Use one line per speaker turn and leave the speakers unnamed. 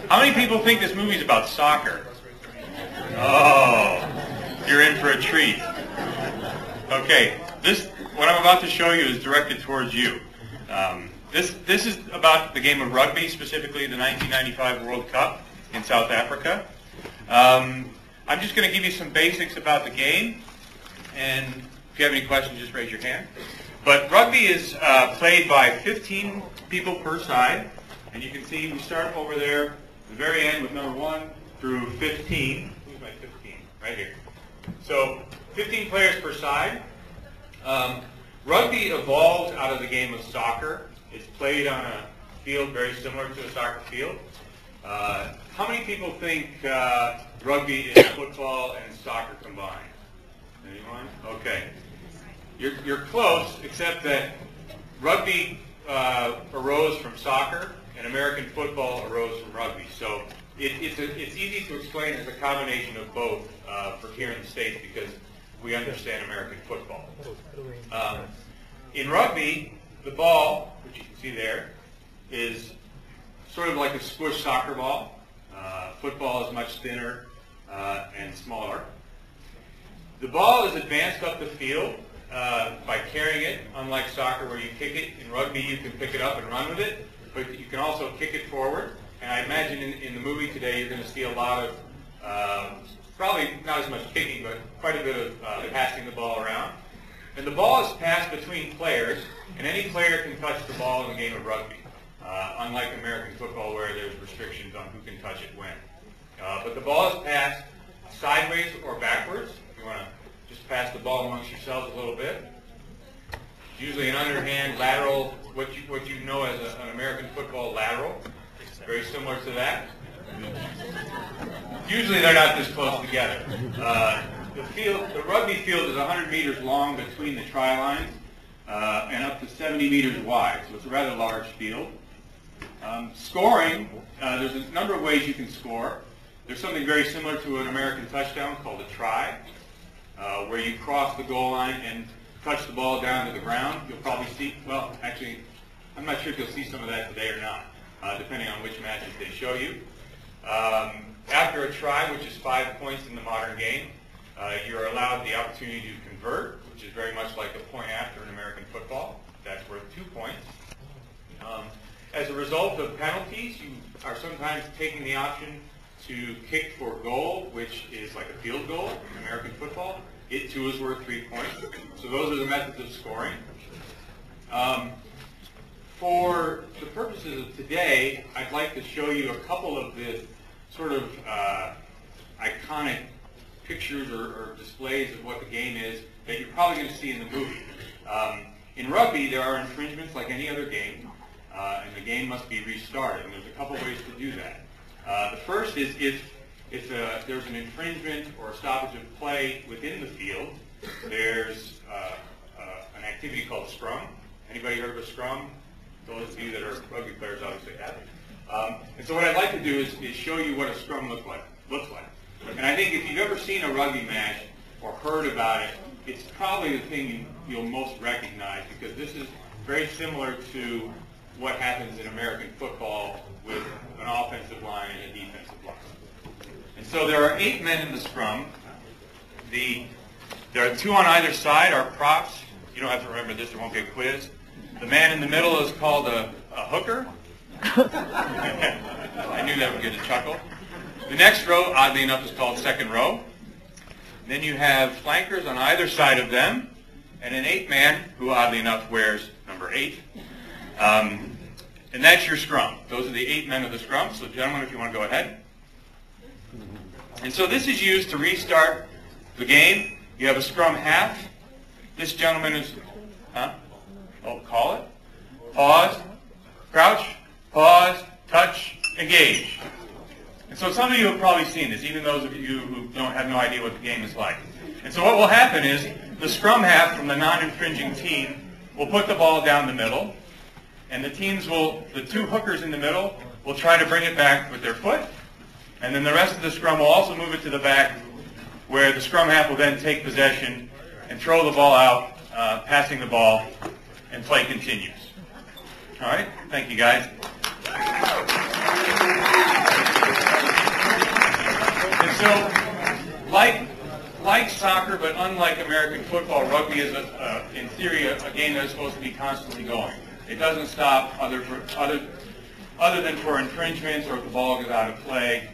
How many people think this movie's about soccer? Oh, you're in for a treat. Okay, what I'm about to show you is directed towards you. This is about the game of rugby, specifically the 1995 World Cup in South Africa. I'm just going to give you some basics about the game, and if you have any questions, just raise your hand. But rugby is played by 15 people per side, and you can see we start over there at the very end with number 1 through 15. Who's my 15? Right here. So 15 players per side. Rugby evolved out of the game of soccer. It's played on a field very similar to a soccer field. How many people think rugby is football and soccer combined? Anyone? Okay. You're close, except that rugby arose from soccer and American football arose from rugby. So it's easy to explain as a combination of both for here in the States because we understand American football. In rugby, the ball, which you can see there, is sort of like a squish soccer ball. Football is much thinner and smaller. The ball is advanced up the field by carrying it, unlike soccer where you kick it. In rugby, you can pick it up and run with it, but you can also kick it forward. And I imagine in the movie today, you're going to see a lot of, probably not as much kicking, but quite a bit of passing the ball around. And the ball is passed between players, and any player can touch the ball in the game of rugby, unlike American football where there's restrictions on who can touch it when. But the ball is passed sideways or backwards. If you want to just pass the ball amongst yourselves a little bit. It's usually an underhand lateral, what you know as an American football lateral. Very similar to that. Usually they're not this close together. The rugby field is 100 meters long between the try lines and up to 70 meters wide, so it's a rather large field. Scoring, there's a number of ways you can score. There's something very similar to an American touchdown called a try, where you cross the goal line and touch the ball down to the ground. You'll probably see, well, actually, I'm not sure if you'll see some of that today or not, depending on which matches they show you. After a try, which is 5 points in the modern game, you're allowed the opportunity to convert, which is very much like a point after in American football. That's worth 2 points. As a result of penalties, you are sometimes taking the option to kick for goal, which is like a field goal in American football. It too is worth 3 points. So those are the methods of scoring. For the purposes of today, I'd like to show you a couple of the sort of iconic pictures or displays of what the game is that you're probably going to see in the movie. In rugby, there are infringements like any other game, and the game must be restarted. And there's a couple ways to do that. The first is if there's an infringement or a stoppage of play within the field, there's an activity called scrum. Anybody heard of a scrum? Those of you that are rugby players obviously have. And so what I'd like to do is show you what a scrum looks like. And I think if you've ever seen a rugby match or heard about it, it's probably the thing you'll most recognize because this is very similar to what happens in American football with an offensive line and a defensive line. And so there are 8 men in the scrum. There are 2 on either side are props. You don't have to remember this, there won't be a quiz. The man in the middle is called a hooker. I knew that would get a chuckle. The next row, oddly enough, is called second row. Then you have flankers on either side of them, and an 8th man, who oddly enough wears number 8. And that's your scrum. Those are the 8 men of the scrum. So gentlemen, if you want to go ahead. And so this is used to restart the game. You have a scrum half. This gentleman is, call it. Pause, crouch, pause, touch, engage. And so some of you have probably seen this, even those of you who have no idea what the game is like. And so what will happen is the scrum half from the non-infringing team will put the ball down the middle, and the 2 hookers in the middle will try to bring it back with their foot, and then the rest of the scrum will also move it to the back, where the scrum half will then take possession and throw the ball out, passing the ball, and play continues. All right? Thank you, guys. So, like soccer, but unlike American football, rugby is, in theory, a game that is supposed to be constantly going. It doesn't stop other than for infringements or if the ball goes out of play.